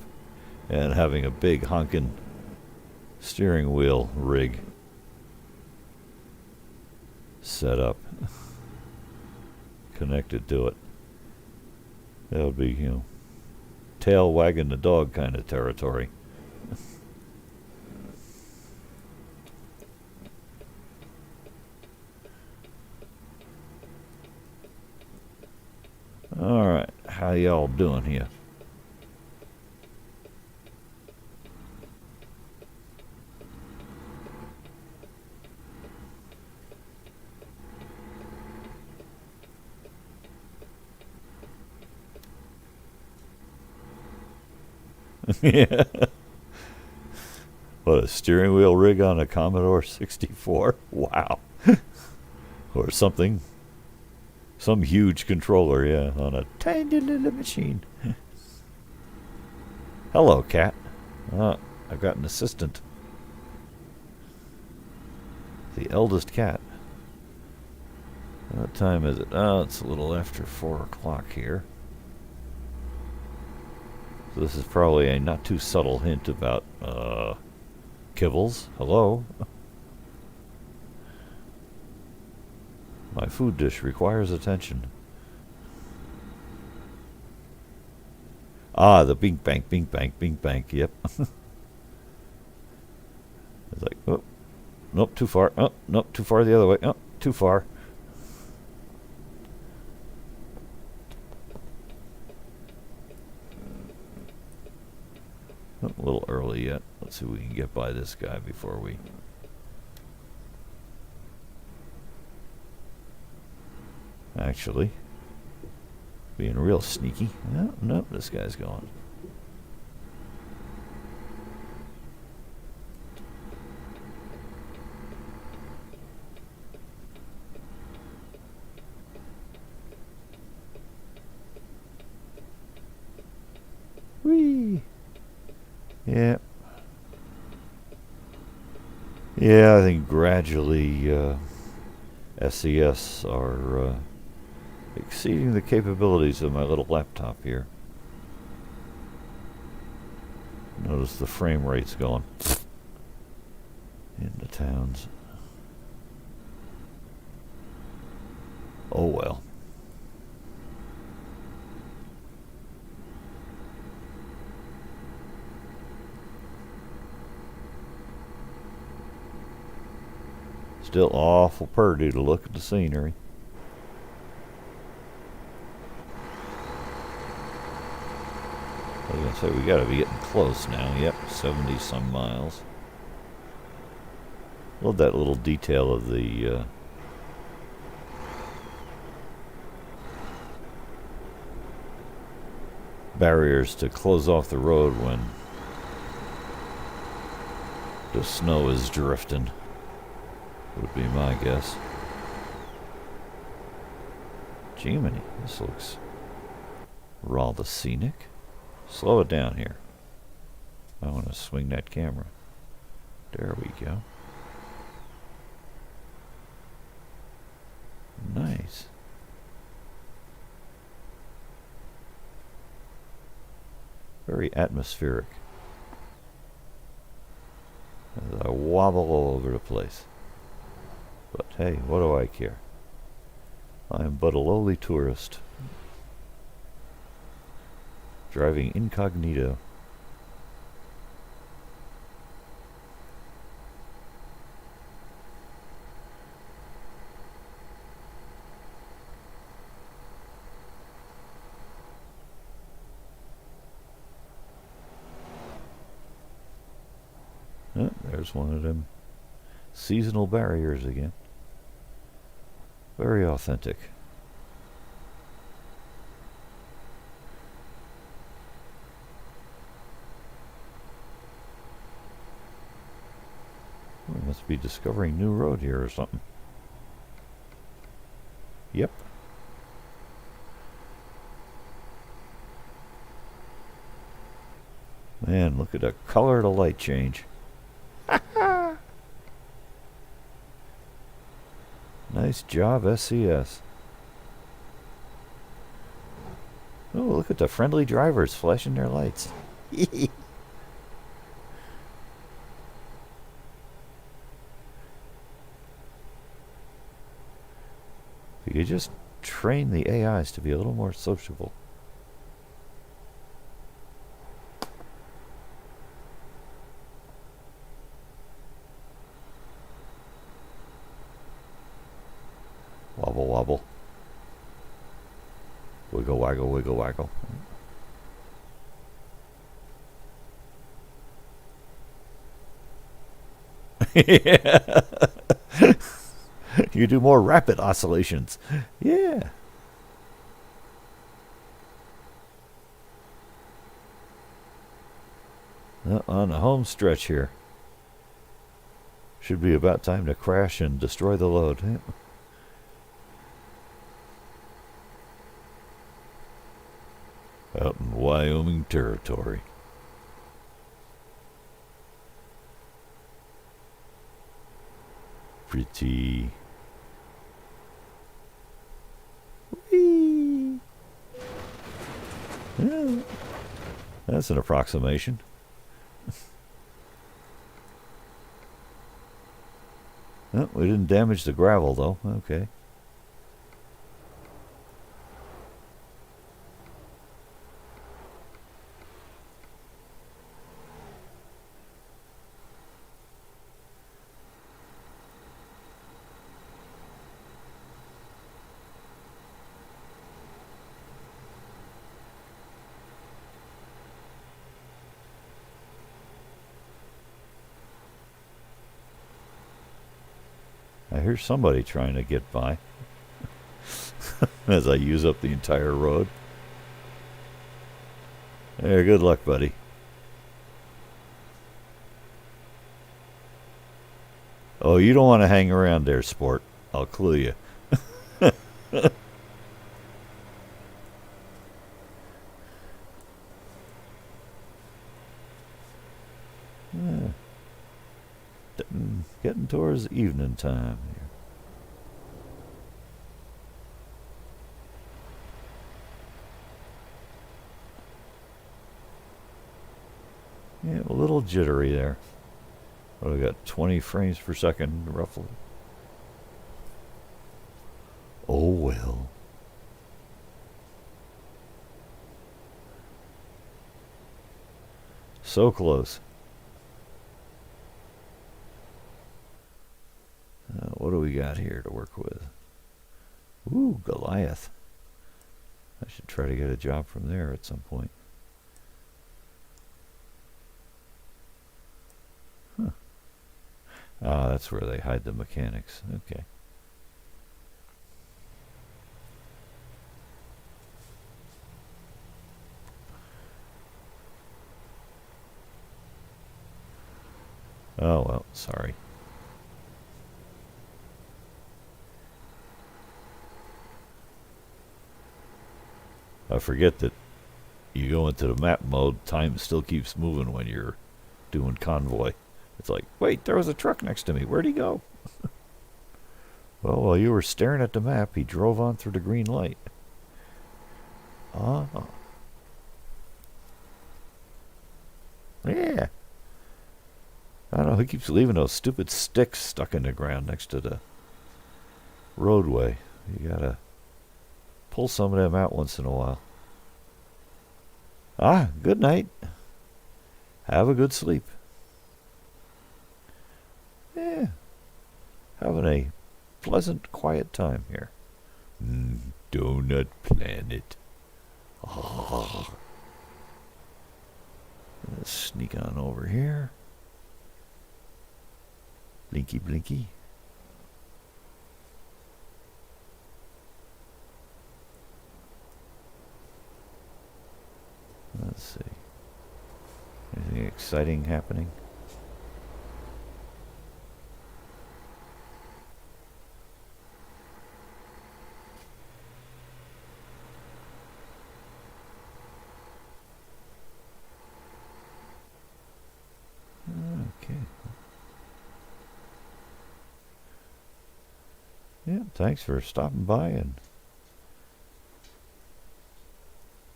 and having a big honkin' steering wheel rig set up, connected to it. That would be, tail wagging the dog kind of territory. Alright, how y'all doing here? Yeah. What, a steering wheel rig on a Commodore 64? Wow. Or something. Some huge controller, yeah, on a tiny little machine. Hello, cat. I've got an assistant. The eldest cat. What time is it? Oh, it's a little after 4 o'clock here. So this is probably a not too subtle hint about, kibbles. Hello? My food dish requires attention. Ah, the bink bank, bink bank, bink bank, yep. It's like, oh, nope, too far. Oh, nope, too far the other way. Oh, too far. Oh, a little early yet. Let's see if we can get by this guy before we... Actually, being real sneaky. No, no, this guy's going. Whee! Yeah. Yeah, I think gradually SES are exceeding the capabilities of my little laptop here. Notice the frame rate's going in the towns. Oh well. Still awful pretty to look at the scenery. I was gonna say we gotta be getting close now. Yep, 70 some miles. Love that little detail of the barriers to close off the road when the snow is drifting, would be my guess. Jiminy, this looks rather scenic. Slow it down here. I want to swing that camera. There we go. Nice. Very atmospheric. As I wobble all over the place. But hey, what do I care? I am but a lowly tourist. Driving incognito. Oh, there's one of them seasonal barriers again. Very authentic. We must be discovering new road here or something. Yep. Man, look at the color of the light change. Nice job, SCS. Oh, look at the friendly drivers flashing their lights. You could just train the AIs to be a little more sociable. Wobble wobble. Wiggle waggle, wiggle waggle. Yeah. You do more rapid oscillations. Yeah. On the home stretch here. Should be about time to crash and destroy the load. Out in Wyoming territory. Pretty. Whee! Yeah, that's an approximation. Oh, we didn't damage the gravel, though. Okay. I hear somebody trying to get by as I use up the entire road. There, good luck, buddy. Oh, you don't want to hang around there, sport. I'll clue you. Yeah. Getting towards evening time here. Yeah, a little jittery there. What do we got? 20 frames per second, roughly. Oh well. So close. What do we got here to work with? Ooh, Goliath. I should try to get a job from there at some point. Huh. Ah, that's where they hide the mechanics. Okay. Oh, well, sorry. I forget that you go into the map mode, time still keeps moving when you're doing Convoy. It's like, wait, there was a truck next to me. Where'd he go? Well, while you were staring at the map, he drove on through the green light. Ah. Yeah. I don't know, he keeps leaving those stupid sticks stuck in the ground next to the roadway. You gotta pull some of them out once in a while. Ah, good night. Have a good sleep. Yeah. Having a pleasant, quiet time here. Donut Planet. Oh. Let's sneak on over here. Blinky, blinky. Let's see. Anything exciting happening? Okay. Yeah, thanks for stopping by, and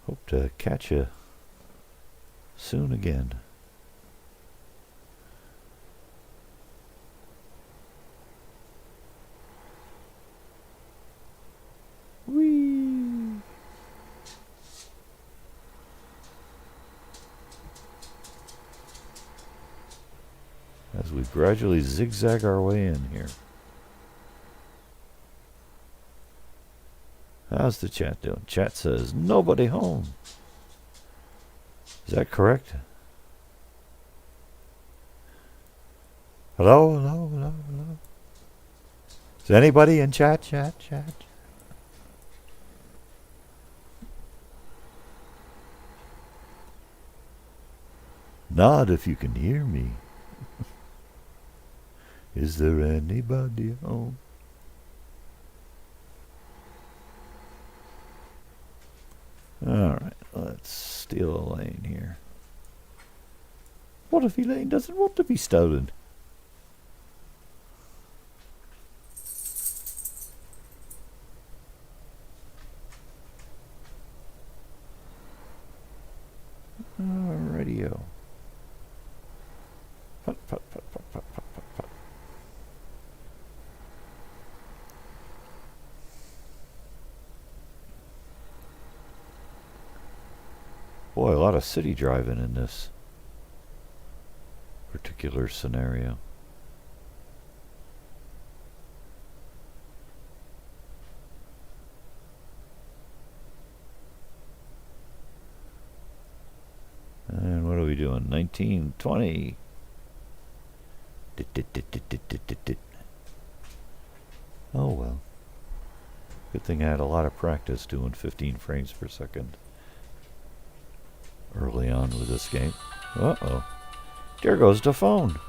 hope to catch you soon again. Whee! As we gradually zigzag our way in here. How's the chat doing? Chat says, nobody home. Is that correct? Hello, hello, hello, hello. Is anybody in chat? Nod if you can hear me. Is there anybody home? Alright, let's steal a lane here. What if Elaine doesn't want to be stolen? Radio. Put, put, put, put, put, put, put, put. Boy, a lot of city driving in this particular scenario. And what are we doing? 19, 20. Oh well. Good thing I had a lot of practice doing 15 frames per second early on with this game. Uh-oh. There goes the phone.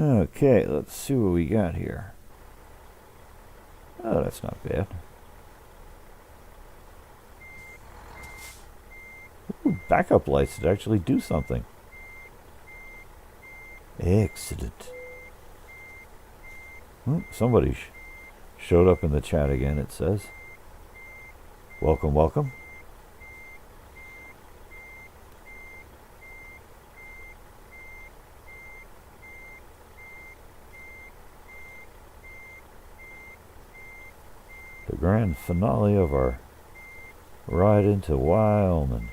Okay, let's see what we got here. Oh, that's not bad. Ooh, backup lights that actually do something. Excellent. Somebody showed up in the chat again, it says. Welcome, welcome. The grand finale of our ride into Wyoming.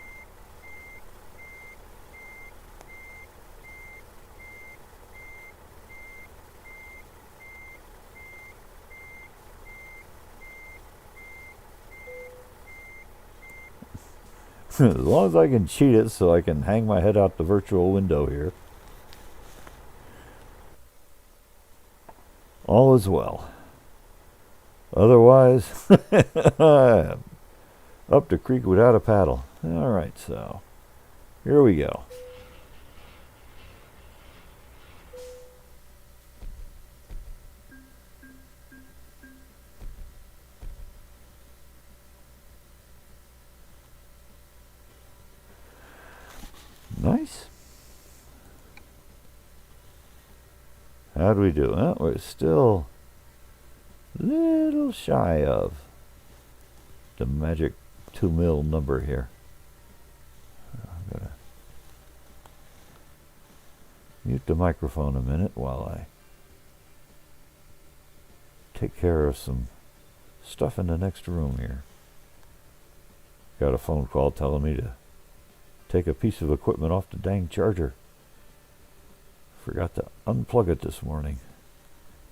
As long as I can cheat it so I can hang my head out the virtual window here, all is well. Otherwise, up the creek without a paddle. Alright, so here we go. Nice. How'd we do? Well, we're still a little shy of the magic 2 mil number here. I'm going to mute the microphone a minute while I take care of some stuff in the next room here. Got a phone call telling me to take a piece of equipment off the dang charger. Forgot to unplug it this morning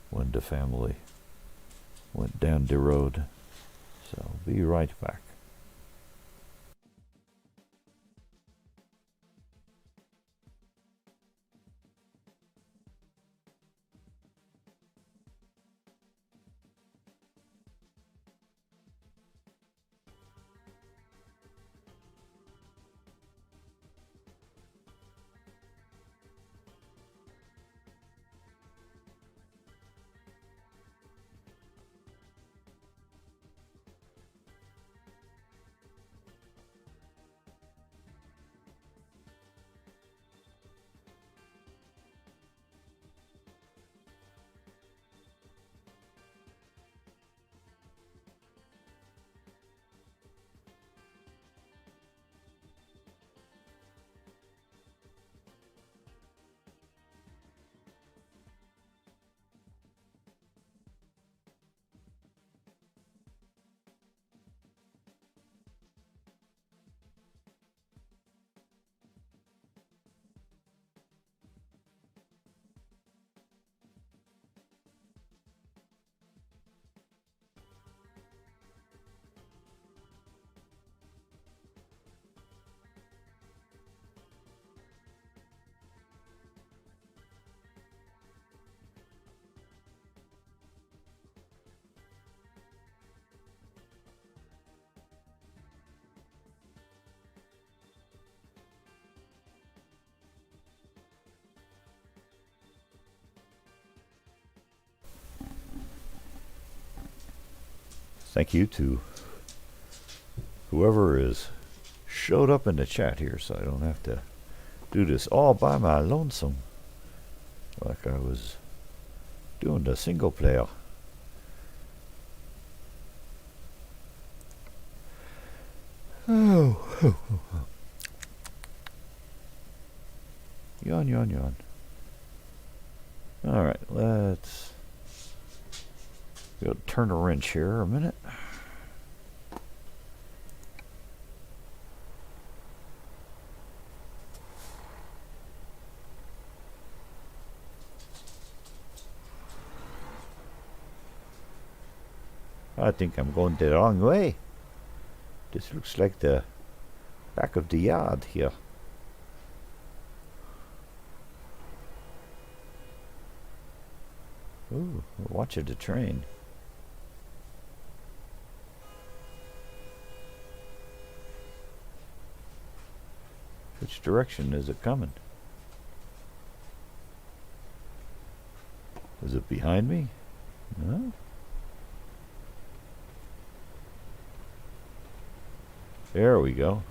when the family went down the road. So be right back. Thank you to whoever is showed up in the chat here, so I don't have to do this all by my lonesome like I was doing the single player. Oh. Yawn, yawn, yawn. Alright, let's go turn a wrench here a minute. I think I'm going the wrong way. This looks like the back of the yard here. Ooh, watch the train. Which direction is it coming? Is it behind me? No? There we go.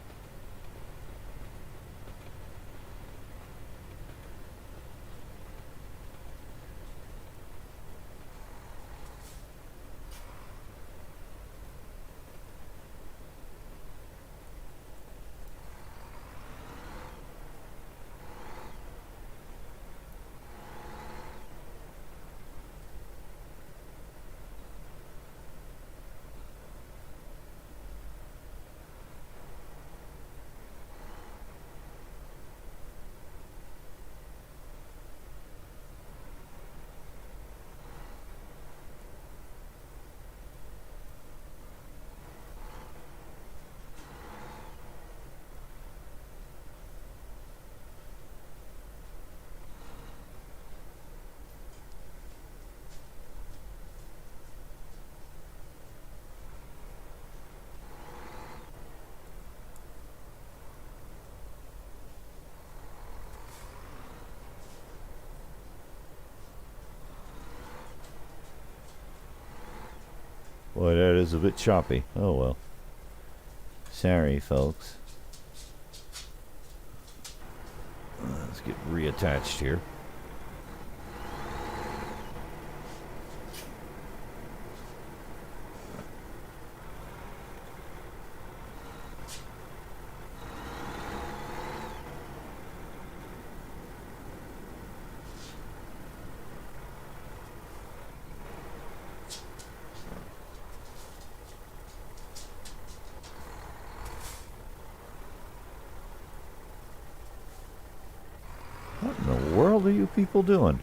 Boy, that is a bit choppy. Oh well. Sorry, folks. Let's get reattached here. What in the world are you people doing?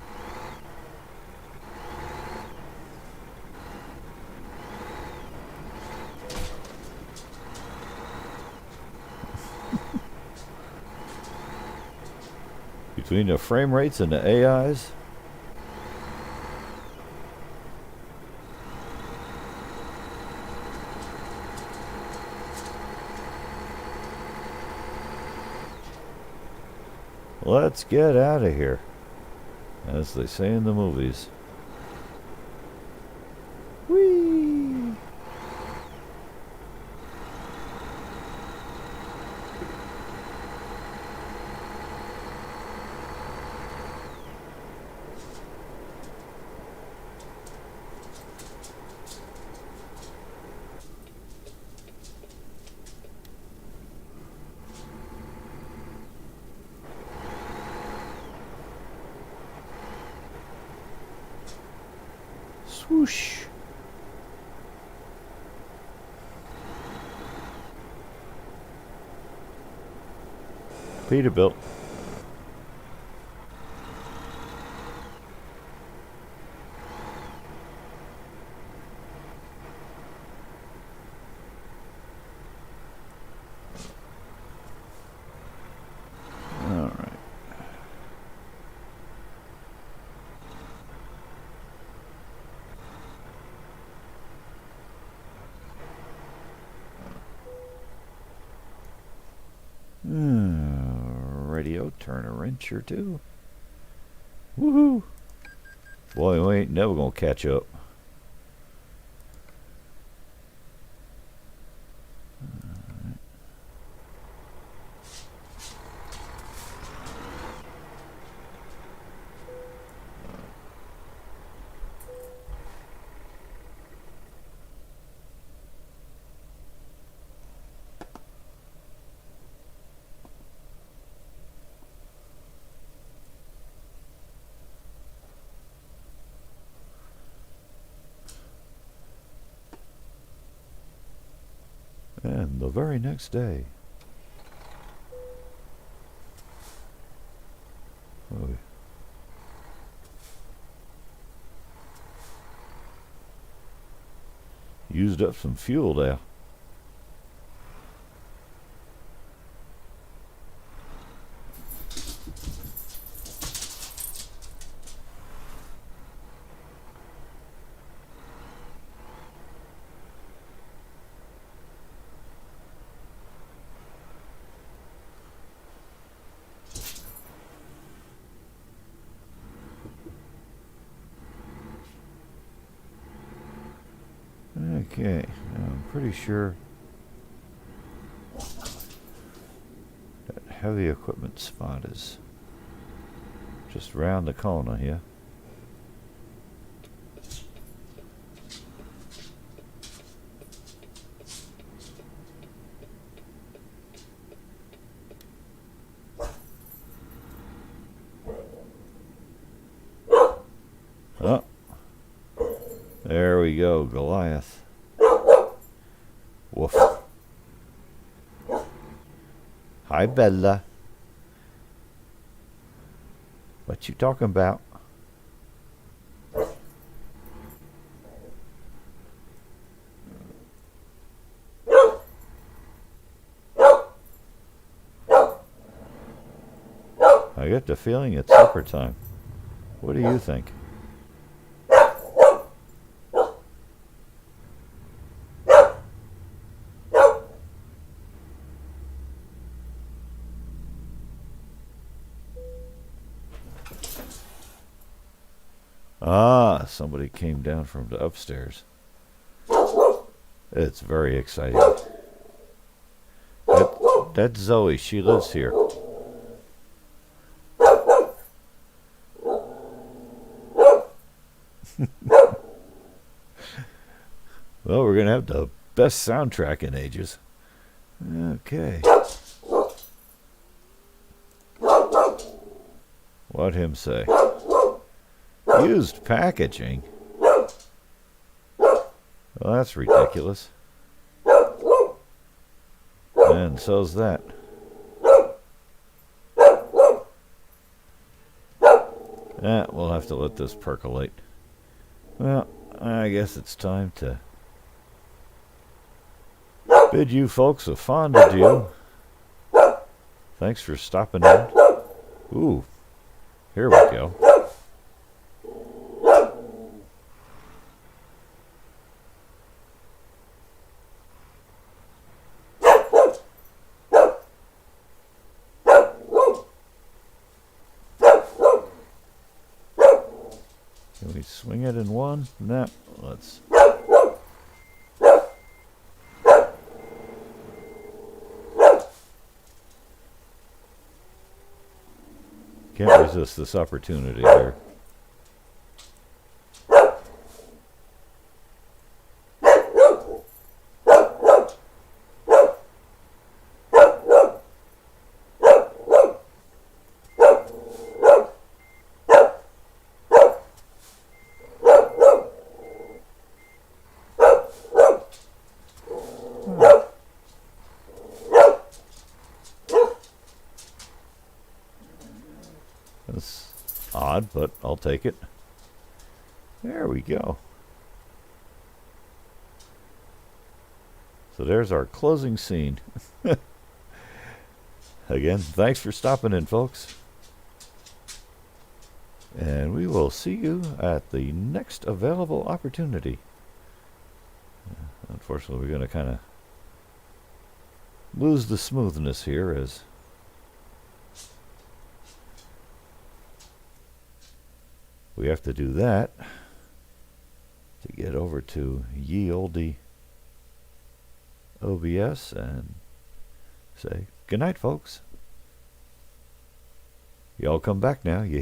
Between the frame rates and the AIs? Let's get out of here, as they say in the movies. Whee! Swoosh. Peterbilt. All right. Radio, turn a wrench or two. Woohoo! Boy, we ain't never gonna catch up. And the very next day. Oh. Used up some fuel there. Okay, I'm pretty sure that heavy equipment spot is just round the corner here. Oh, there we go, Goliath. Woof. Hi, Bella. What you talking about? I get the feeling it's supper time. What do you think? Ah, somebody came down from the upstairs. It's very exciting. That's Zoe. She lives here. Well, we're going to have the best soundtrack in ages. Okay. What him say? Used packaging? Well, that's ridiculous. And so's that. We'll have to let this percolate. Well, I guess it's time to bid you folks a fond adieu. Thanks for stopping in. Ooh, here we go. Can we swing it in one? No, let's. Can't resist this opportunity here. That's odd, but I'll take it. There we go. So there's our closing scene. Again, thanks for stopping in, folks. And we will see you at the next available opportunity. Unfortunately, we're going to kind of lose the smoothness here as we have to do that to get over to ye olde OBS and say goodnight, folks. Y'all come back now. You